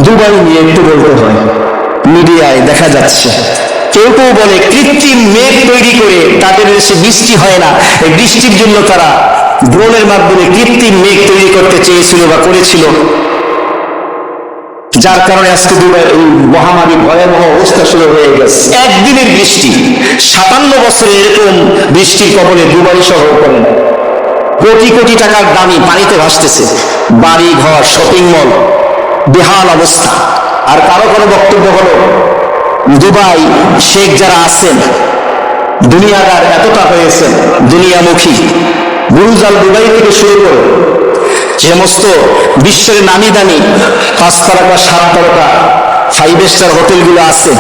Dubai নিয়ে একটু বলতে হয়। মিডিয়ায় দেখা যাচ্ছে কেউ কেউ বলে কৃত্রিম মেঘ তৈরি করে তাদের দেশে বৃষ্টি হয় না, এই বৃষ্টির জন্য তারা ড্রোনের মাধ্যমে কৃত্রিম মেঘ তৈরি করতে চেয়েছিল বা করেছিল, যার কারণে আজকে দুবাই এই মহামারী ভয়াবহ অবস্থা শুরু হয়ে গেছে। একদিনের বৃষ্টি 57 বছরে এরকম বৃষ্টির কবলে দুবাই শহর করেন, কোটি কোটি টাকার দামি পানিতে ভাসতেছে, বাড়ি ঘর শপিং মল বেহাল অবস্থা। আর কারো কারো বক্তব্য হলো দুবাই শেখ যারা আছেন দুনিয়াদার এতটা হয়েছেন, দুনিয়ামুখী, বুরুজ আল দুবাই থেকে শুরু করে যে সমস্ত বিশ্বের নামি দামি 5 তারকা 7 তারকা 5 স্টার হোটেলগুলো আছে,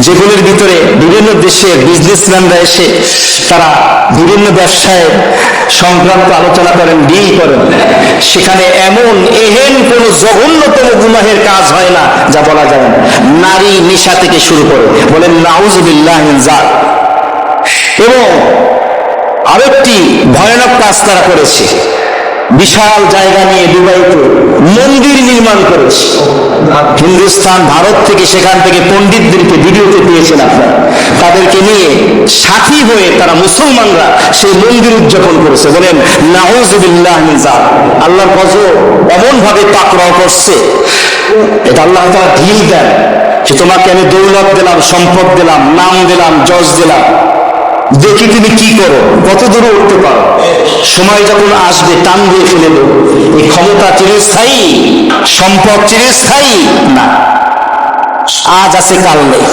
যেগুলোর ভিতরে বিভিন্ন দেশের বিজনেসম্যানরা এসে তারা বিভিন্ন ব্যবসায় সংক্রান্ত আলোচনা করেন, ডিল করেন, সেখানে এমন এহেন কোন জঘন্যতম গুনাহের কাজ হয় না যা বলা যায় না। নারী নেশা থেকে শুরু করে, বলেন নাউজুবিল্লাহ মিন যালিক। এবং আরেকটি ভয়ানক কাজ তারা করেছে, বিশাল জায়গা নিয়ে দুবাইতে মন্দির নির্মাণ করেছে। হিন্দুস্তান ভারত থেকে সেখান থেকে পণ্ডিতদেরকে ভিডিওতে দিয়েছেন আপনারা, তাদেরকে নিয়ে সাথী হয়ে তারা মুসলমানরা সেই মন্দির উদযাপন করেছে। বলেন নাউজুবিল্লাহ মিন যালিক। আল্লাহর গজব এমন ভাবে পাকড়াও করছে, এটা আল্লাহ তাআলা ঢিল দেন যে তোমাকে আমি দৌলত দিলাম, সম্পদ দিলাম, নাম দিলাম, যশ দিলাম, দেখি তুমি কি করো, কত দূরে উঠতে পারো। সময় যখন আসবে টান দিয়ে ফেলে দেবো। এই ক্ষমতা চিরস্থায়ী, সম্পদ চিরস্থায়ী না, আজ আছে কাল নেই।